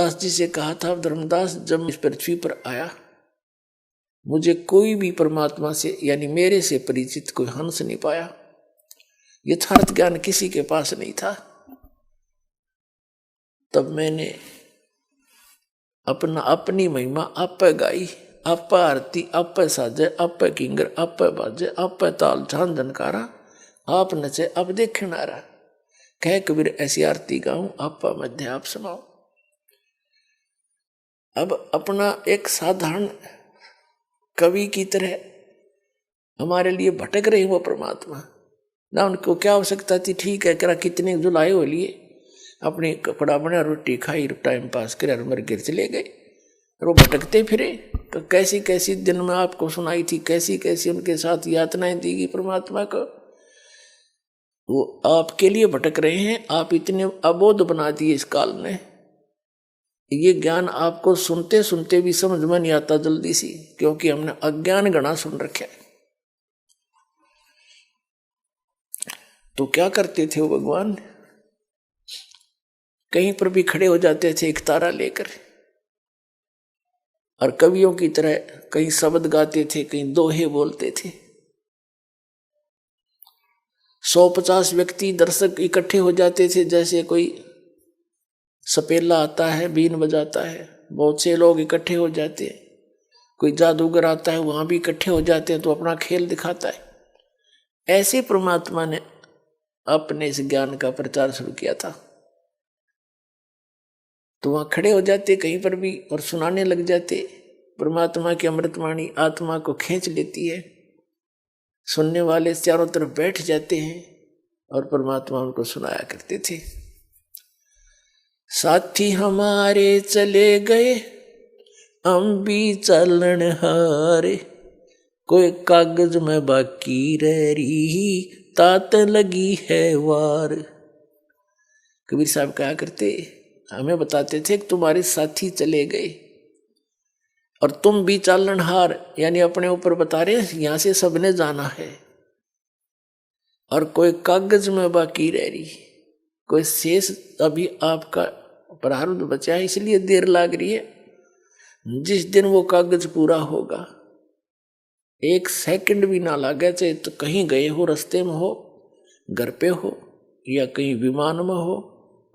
धर्मदास जी से कहा था, धर्मदास जब इस पृथ्वी पर आया मुझे कोई भी परमात्मा से यानी मेरे से परिचित कोई हंस नहीं पाया, यथार्थ ज्ञान किसी के पास नहीं था। तब मैंने अपनी महिमा आप गाई, आप आरती आप साजे, आप किंगर आप बाजे, आप ताल छान जनकारा, आप नचे अब देखे नारा, कह कबीर ऐसी आरती गाऊं आप मध्य आप सुनाओ। अब अपना एक साधारण कवि की तरह हमारे लिए भटक रहे वो परमात्मा ना, उनको क्या आवश्यकता थी, ठीक है करा कितने जुलाए हो लिए, अपनी कपड़ा बना रोटी खाई टाइम पास करे और मर गिर चले गए। और वो भटकते फिरे तो कैसी कैसी दिन में आपको सुनाई थी, कैसी कैसी उनके साथ यातनाएं दी गई परमात्मा को। वो आपके लिए भटक रहे हैं, आप इतने अबोध बना दिए इस काल ने, ये ज्ञान आपको सुनते सुनते भी समझ में नहीं आता जल्दी सी, क्योंकि हमने अज्ञान गणा सुन रखा है। तो क्या करते थे वो भगवान, कहीं पर भी खड़े हो जाते थे एक तारा लेकर और कवियों की तरह कहीं शब्द गाते थे, कहीं दोहे बोलते थे। 150 व्यक्ति दर्शक इकट्ठे हो जाते थे, जैसे कोई सपेला आता है बीन बजाता है, बहुत से लोग इकट्ठे हो जाते हैं, कोई जादूगर आता है वहां भी इकट्ठे हो जाते हैं तो अपना खेल दिखाता है। ऐसे परमात्मा ने अपने इस ज्ञान का प्रचार शुरू किया था। तो वहां खड़े हो जाते कहीं पर भी और सुनाने लग जाते। परमात्मा की अमृतवाणी आत्मा को खींच लेती है, सुनने वाले चारों तरफ बैठ जाते हैं और परमात्मा उनको सुनाया करते थे। साथी हमारे चले गए हम भी चलन हारे, कोई कागज में बाकी रह रही तात लगी है वार। कबीर साहब कहा करते, हमें बताते थे कि तुम्हारे साथी चले गए और तुम भी चालन हार, यानी अपने ऊपर बता रहे यहां से सबने जाना है, और कोई कागज में बाकी रह रही, कोई शेष अभी आपका प्रारब्ध बचा है इसलिए देर लाग रही है। जिस दिन वो कागज पूरा होगा, एक सेकंड भी ना लगे, चाहे तो कहीं गए हो, रास्ते में हो, घर पे हो या कहीं विमान में हो,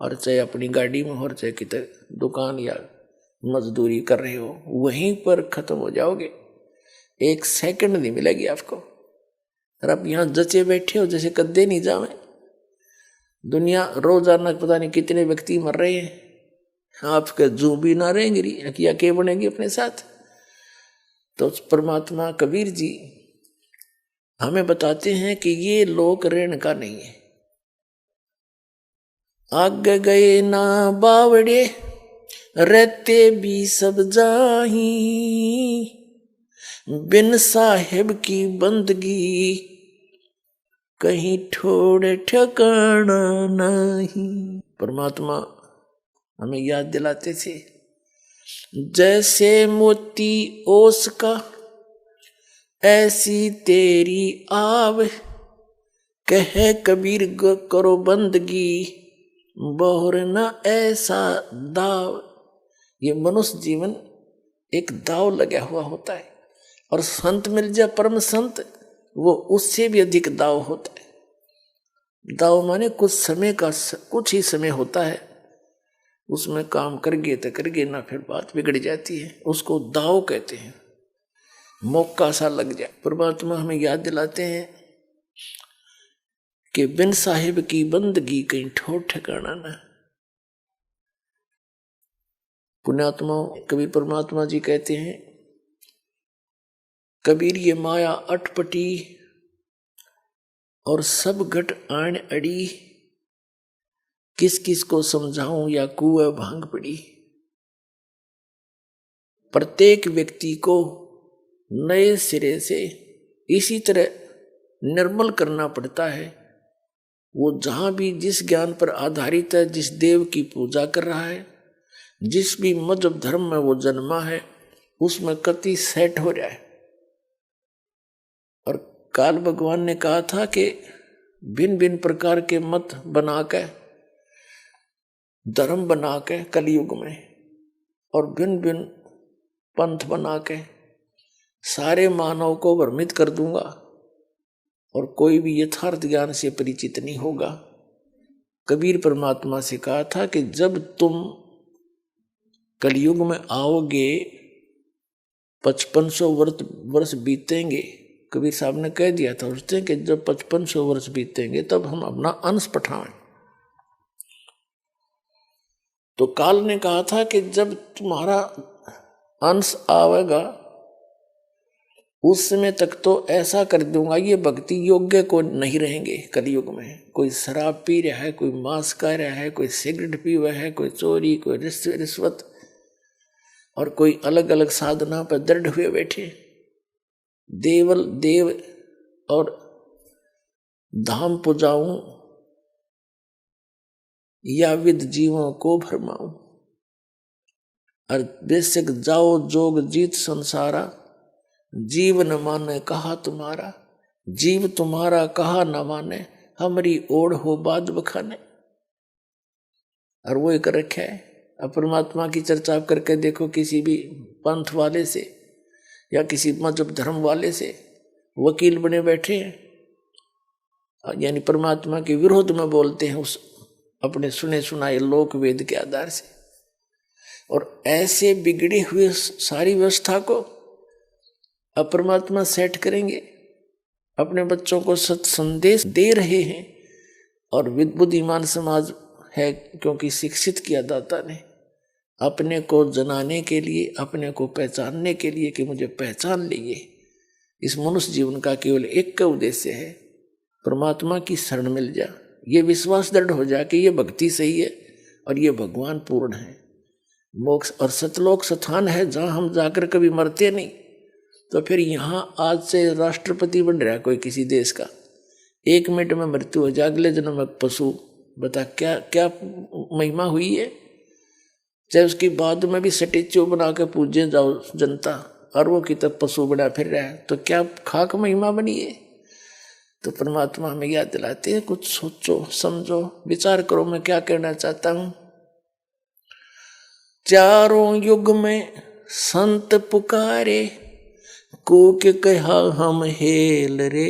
और चाहे अपनी गाड़ी में हो, और चाहे कितने दुकान या मजदूरी कर रहे हो, वहीं पर खत्म हो जाओगे, एक सेकंड नहीं मिलेगी आपको। और आप यहाँ जचे बैठे हो जैसे कद्दे नहीं जावे। दुनिया रोजाना पता नहीं कितने व्यक्ति मर रहे हैं, आपके जू भी ना रहेंगे या क्या बनेगी अपने साथ। तो परमात्मा कबीर जी हमें बताते हैं कि ये लोक ऋण का नहीं है। आगे गए ना बावड़े रहते भी सब जाही, बिन साहिब की बंदगी कहीं ठोड़ ठिकाना नहीं। परमात्मा हमें याद दिलाते थे, जैसे मोती ओस का ऐसी तेरी आव, कह कबीर करो बंदगी बहुर न ऐसा दाव। ये मनुष्य जीवन एक दाव लगा हुआ होता है, और संत मिल जाए परम संत, वो उससे भी अधिक दाव होता है। दाव माने कुछ समय का, कुछ ही समय होता है, उसमें काम कर गए तो कर गए, ना फिर बात बिगड़ जाती है, उसको दाव कहते हैं, मौका सा लग जाए। परमात्मा हमें याद दिलाते हैं कि बिन साहिब की बंदगी कहीं ठोर ठिकाना न। पुण्यात्मा कभी परमात्मा जी कहते हैं, कबीर ये माया अटपटी और सब घट आन अड़ी, किस किस को समझाऊं या कुएं भांग पड़ी। प्रत्येक व्यक्ति को नए सिरे से इसी तरह निर्मल करना पड़ता है। वो जहां भी जिस ज्ञान पर आधारित है, जिस देव की पूजा कर रहा है, जिस भी मजहब धर्म में वो जन्मा है, उसमें कति सेट हो जाए। और काल भगवान ने कहा था कि भिन्न भिन्न प्रकार के मत बना के, धर्म बना के कलयुग में और भिन्न भिन्न पंथ बना के सारे मानव को भ्रमित कर दूंगा और कोई भी यथार्थ ज्ञान से परिचित नहीं होगा। कबीर परमात्मा से कहा था कि जब तुम कलयुग में आओगे 5500 वर्ष बीतेंगे, कबीर साहब ने कह दिया था उस दिन कि जब 5500 वर्ष बीतेंगे तब हम अपना अंश पठाएं। तो काल ने कहा था कि जब तुम्हारा अंश आवेगा उस समय तक तो ऐसा कर दूंगा ये भक्ति योग्य को नहीं रहेंगे। कलयुग में कोई शराब पी रहा है, कोई मांस खा रहा है, कोई सिगरेट पी रहा है, कोई चोरी, कोई रिश्वत और कोई अलग अलग साधना पर दृढ़ हुए बैठे। देव और धाम पुजाऊं या विद जीवों को भरमाऊं। और बेशक जाओ जोग जीत संसारा, जीव न माने कहा तुम्हारा। जीव तुम्हारा कहा न माने, हमारी ओढ़ हो बाज बखाने। और वो एक रखा है। अब परमात्मा की चर्चा करके देखो किसी भी पंथ वाले से या किसी मजहब धर्म वाले से वकील बने बैठे हैं, यानी परमात्मा के विरोध में बोलते हैं उस अपने सुने सुनाए लोक वेद के आधार से। और ऐसे बिगड़े हुए सारी व्यवस्था को अब परमात्मा सेट करेंगे। अपने बच्चों को सत संदेश दे रहे हैं और बुद्धिमान समाज है क्योंकि शिक्षित किया दाता ने अपने को जनाने के लिए, अपने को पहचानने के लिए कि मुझे पहचान लीजिए। इस मनुष्य जीवन का केवल एक का उद्देश्य है, परमात्मा की शरण मिल जा, ये विश्वास दृढ़ हो जा कि ये भक्ति सही है और ये भगवान पूर्ण है। मोक्ष और सतलोक स्थान है जहाँ हम जाकर कभी मरते नहीं। तो फिर यहाँ आज से राष्ट्रपति बन रहा है कोई किसी देश का, 1 मिनट में मृत्यु हो जाए, अगले जन्म में पशु। बता क्या क्या महिमा हुई है। चाहे उसकी बाद में भी स्टेच्यू बना के पूजे जाओ जनता और वो की तब पशु बना फिर रहा है, तो क्या खाक महिमा बनी है। तो परमात्मा हमें याद दिलाते हैं, कुछ सोचो समझो विचार करो मैं क्या कहना चाहता हूँ। चारों युग में संत पुकारे, कूक कहा हम हेल रे,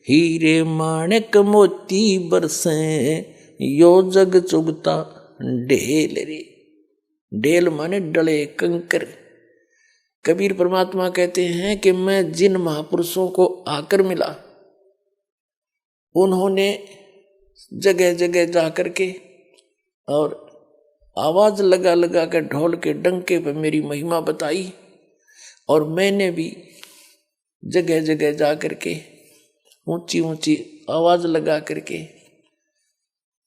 हीरे माणिक मोती बरसे, यो जग चुगता ढेल रे। ढेल माने डले कंकर। कबीर परमात्मा कहते हैं कि मैं जिन महापुरुषों को आकर मिला उन्होंने जगह जगह जाकर के और आवाज लगा लगा कर ढोल के डंके पर मेरी महिमा बताई, और मैंने भी जगह जगह जा करके ऊंची ऊंची आवाज लगा करके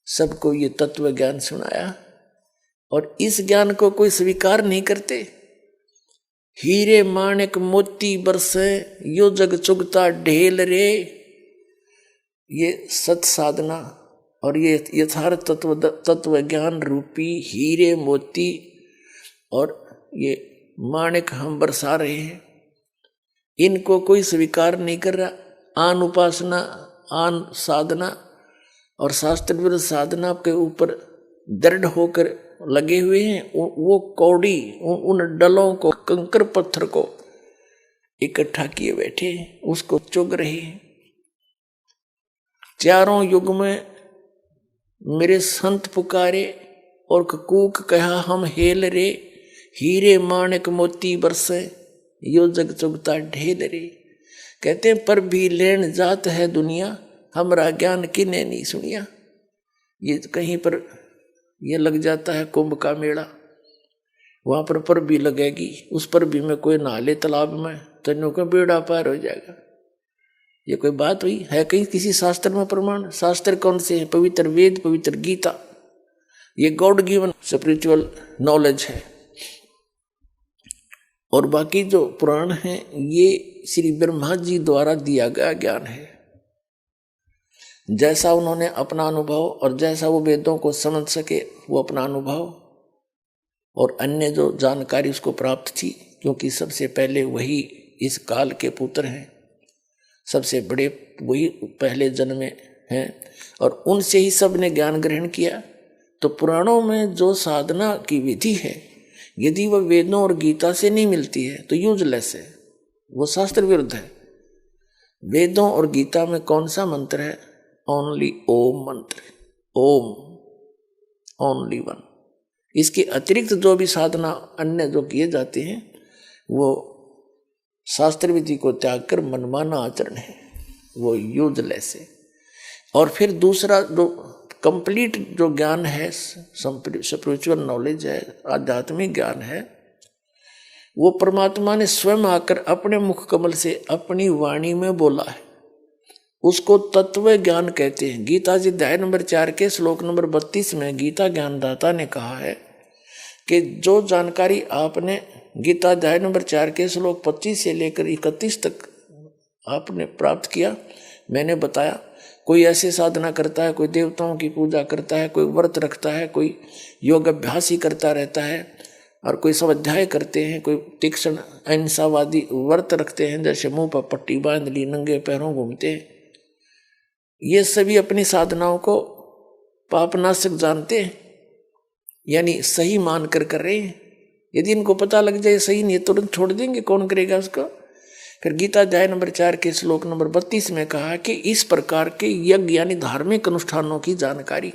सबको ये तत्व ज्ञान सुनाया। और इस ज्ञान को कोई स्वीकार नहीं करते। हीरे माणिक मोती बरसे, यो जग चुगता ढेल रे। ये सत साधना और ये यथार्थ तत्व ज्ञान रूपी हीरे मोती और ये माणिक हम बरसा रहे हैं, इनको कोई स्वीकार नहीं कर रहा। आन उपासना, आन साधना और शास्त्र विरुद्ध साधना के ऊपर दृढ़ होकर लगे हुए हैं। वो कौड़ी उन डलों को, कंकर पत्थर को इकट्ठा किए बैठे हैं, उसको चुग रहे हैं। चारों युग में मेरे संत पुकारे और कूक कहा हम हेल रे, हीरे माणिक मोती बरसे, यो जग चुगता ढेल रे। कहते हैं पर भी लेन जात है दुनिया, हमरा ज्ञान किने नहीं सुनिया। ये कहीं पर ये लग जाता है कुंभ का मेला, वहां पर भी लगेगी, उस पर भी में कोई नहा ले तालाब में तन्नों का बेड़ा पार हो जाएगा। ये कोई बात हुई है कहीं किसी शास्त्र में प्रमाण? शास्त्र कौन से है? पवित्र वेद, पवित्र गीता, ये गॉड गिवन स्पिरिचुअल नॉलेज है। और बाकी जो पुराण है ये श्री ब्रह्मा जी द्वारा दिया गया ज्ञान है। जैसा उन्होंने अपना अनुभव और जैसा वो वेदों को समझ सके वो अपना अनुभव और अन्य जो जानकारी उसको प्राप्त थी, क्योंकि सबसे पहले वही इस काल के पुत्र हैं, सबसे बड़े वही पहले जन्मे हैं और उनसे ही सब ने ज्ञान ग्रहण किया। तो पुराणों में जो साधना की विधि है यदि वह वेदों और गीता से नहीं मिलती है तो यूजलेस है, वो शास्त्र विरुद्ध है। वेदों और गीता में कौन सा मंत्र है? ओनली ओम मंत्र, ओम, ओनली वन। इसके अतिरिक्त जो भी साधना अन्य जो किए जाते हैं वो शास्त्र विधि को त्याग कर मनमाना आचरण है, वो यूजलेस है। और फिर दूसरा जो कंप्लीट जो ज्ञान है, स्पिरिचुअल नॉलेज है, आध्यात्मिक ज्ञान है, वो परमात्मा ने स्वयं आकर अपने मुख कमल से अपनी वाणी में बोला है, उसको तत्व ज्ञान कहते हैं। गीता जी अध्याय नंबर 4 के श्लोक नंबर 32 में गीता ज्ञानदाता ने कहा है कि जो जानकारी आपने गीता अध्याय नंबर 4 के श्लोक 25 से लेकर 31 तक आपने प्राप्त किया, मैंने बताया। कोई ऐसे साधना करता है, कोई देवताओं की पूजा करता है, कोई व्रत रखता है, कोई योग अभ्यास ही करता रहता है, और कोई स्वाध्याय करते हैं, कोई तीक्ष्ण अहिंसावादी व्रत रखते हैं, जैसे मुंह पर पट्टी बांध ली, नंगे पैरों घूमते हैं। ये सभी अपनी साधनाओं को पापनाशक जानते हैं, यानी सही मान कर रहे हैं। यदि इनको पता लग जाए सही नहीं, तुरंत छोड़ देंगे, कौन करेगा उसको? फिर गीता अध्याय नंबर 4 के श्लोक नंबर 32 में कहा कि इस प्रकार के यज्ञ यानी धार्मिक अनुष्ठानों की जानकारी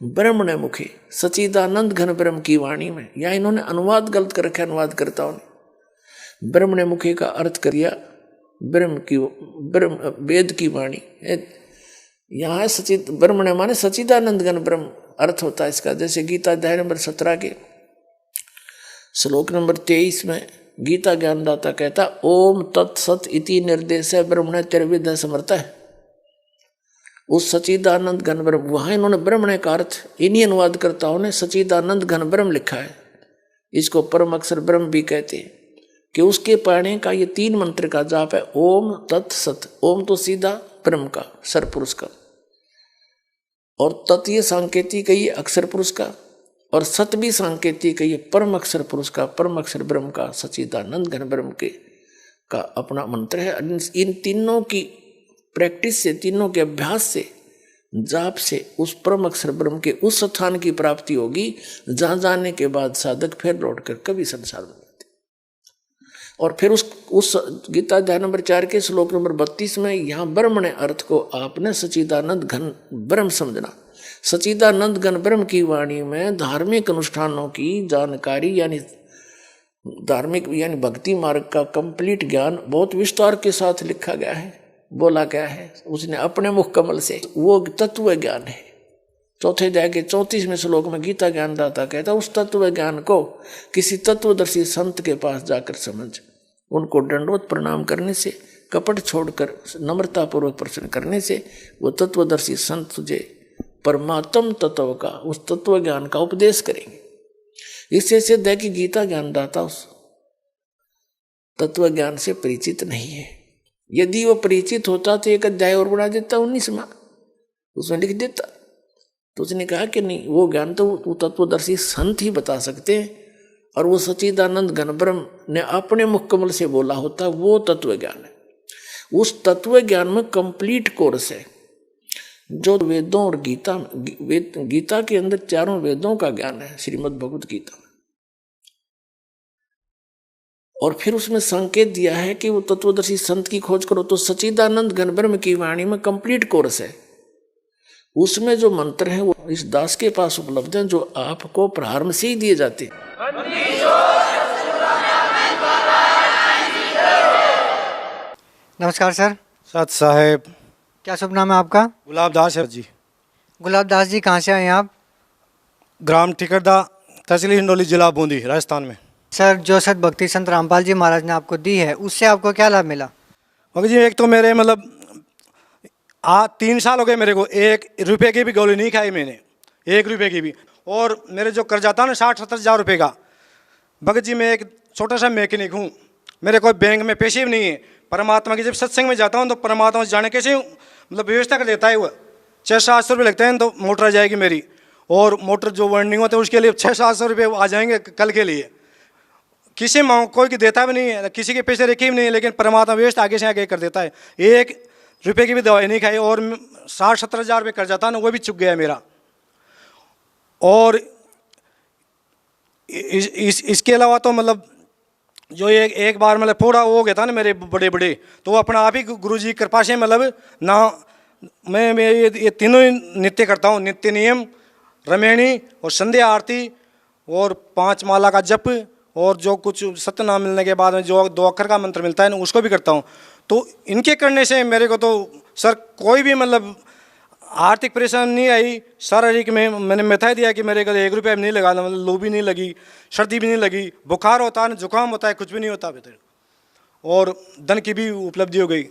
ब्रह्मणे मुखे सचिदानंद घन ब्रह्म की वाणी में, या इन्होंने अनुवाद गलत कर रखा, अनुवादकर्ताओं ने ब्रह्मणे मुखे का अर्थ कर दिया ब्रह्म वेद की वाणी। यहाँ सचिद ब्रह्मणे माने सचिदानंद घन ब्रह्म अर्थ होता है इसका। जैसे गीता अध्याय नंबर 17 के श्लोक नंबर 23 में गीता ज्ञानदाता कहता ओम तत्सत इति निर्देश ब्रह्मणे त्रिविध समर्थ है। उस सचिदानंद घन ब्रह्म, वहां इन्होंने ब्रह्मणे का अर्थ इन्हीं अनुवादकर्ताओं ने सचिदानंद घन ब्रह्म लिखा है। इसको परम अक्षर ब्रह्म भी कहते हैं कि उसके पढ़ने का ये 3 मंत्र का जाप है ओम तत्सत। ओम तो सीधा ब्रह्म का, सरपुरुष का, और तत् ये सांकेतिक है, ये अक्षर पुरुष का, और सत भी सांकेतिक है, ये परम अक्षर पुरुष का, परम अक्षर ब्रह्म का, सचिदानंद घन ब्रह्म के का अपना मंत्र है। इन तीनों की प्रैक्टिस से, तीनों के अभ्यास से, जाप से उस परम अक्षर ब्रह्म के उस स्थान की प्राप्ति होगी जहां जाने के बाद साधक फिर लौट कर कभी संसार में जाते। और फिर उस गीता अध्याय नंबर 4 के श्लोक नंबर 32 में यहाँ ब्रह्म ने अर्थ को आपने सचिदानंद घन ब्रह्म समझना। सचिदानंद घन ब्रह्म की वाणी में धार्मिक अनुष्ठानों की जानकारी, यानी धार्मिक यानी भक्ति मार्ग का कंप्लीट ज्ञान बहुत विस्तार के साथ लिखा गया है, बोला गया है उसने अपने मुख कमल से। वो तत्व ज्ञान है। चौथे अध्याय के 34वें श्लोक में गीता ज्ञानदाता कहता उस तत्व ज्ञान को किसी तत्वदर्शी संत के पास जाकर समझ, उनको दंडवत प्रणाम करने से, कपट छोड़कर नम्रता पूर्वक प्रश्न करने से वो तत्वदर्शी संत तुझे परमात्म तत्व का, उस तत्व ज्ञान का उपदेश करेंगे। इससे सिद्ध है कि गीता ज्ञानदाता उस तत्व ज्ञान से परिचित नहीं है। यदि वो परिचित होता तो एक अध्याय और बढ़ा देता 19वां, उसमें लिख देता। तो उसने कहा कि नहीं, वो ज्ञान तो तत्वदर्शी संत ही बता सकते हैं, और वो सच्चिदानंद घन ब्रह्म ने अपने मुख कमल से बोला होता, वो तत्व ज्ञान है। उस तत्व ज्ञान में कंप्लीट कोर्स है जो वेदों और गीता के अंदर 4 वेदों का ज्ञान है, श्रीमद् भगवत गीता में। और फिर उसमें संकेत दिया है कि वो तत्वदर्शी संत की खोज करो तो सच्चिदानंद घन ब्रह्म की वाणी में कंप्लीट कोर्स है। उसमें जो मंत्र हैं वो इस दास के पास उपलब्ध हैं, जो आपको प्रारंभ से ही दिए जाते हैं। नमस्कार सर। सत साहेब। क्या शुभ नाम है आपका? गुलाब दास है जी। गुलाब दास जी, कहाँ से आए हैं आप? ग्राम ठिकरदा, तहसील हिंडोली, जिला बूंदी, राजस्थान में। सर, जो सद भक्ति संत रामपाल जी महाराज ने आपको दी है उससे आपको क्या लाभ मिला? जी एक तो मेरे 3 साल हो गए मेरे को 1 रुपये की भी गोली नहीं खाई मैंने, 1 रुपये की भी। और मेरे जो कर्जा था ना 60-70 हज़ार रुपये का। भगत जी मैं एक छोटा सा मैकेनिक हूँ, मेरे कोई बैंक में पैसे भी नहीं है। परमात्मा की जब सत्संग में जाता हूँ तो परमात्मा जाने कैसे व्यवस्था कर देता है। वो 600-700 रुपये लगते हैं तो मोटर आ जाएगी मेरी, और मोटर जो वर्निंग होता है उसके लिए 600-700 रुपये आ जाएंगे कल के लिए। किसी मांग कोई देता भी नहीं है, किसी के पैसे रखे भी नहीं है, लेकिन परमात्मा व्यवस्था आगे से आगे कर देता है। 1 रुपये की भी दवाई नहीं खाई, और 60-70 हज़ार रुपये कर्जा था ना वो भी चुक गया मेरा। और इसके अलावा तो मतलब जो एक बार मतलब फोड़ा हो गया था ना मेरे बड़े बड़े, तो वो अपना आप ही गुरुजी की कृपा से मतलब ना मैं ये तीनों ही नित्य करता हूँ, नित्य नियम, रमेणी और संध्या आरती और 5 माला का जप, और जो कुछ सत्यनाम मिलने के बाद में जो 2 अक्षर का मंत्र मिलता है ना उसको भी करता हूँ। तो इनके करने से मेरे को तो सर कोई भी मतलब आर्थिक परेशानी नहीं आई। शारीरिक में मैंने मिथा दिया कि मेरे को 1 रुपया भी नहीं लगा, मतलब लू भी नहीं लगी, सर्दी भी नहीं लगी, बुखार होता है, जुकाम होता है, कुछ भी नहीं होता भीतर, और धन की भी उपलब्धि हो गई।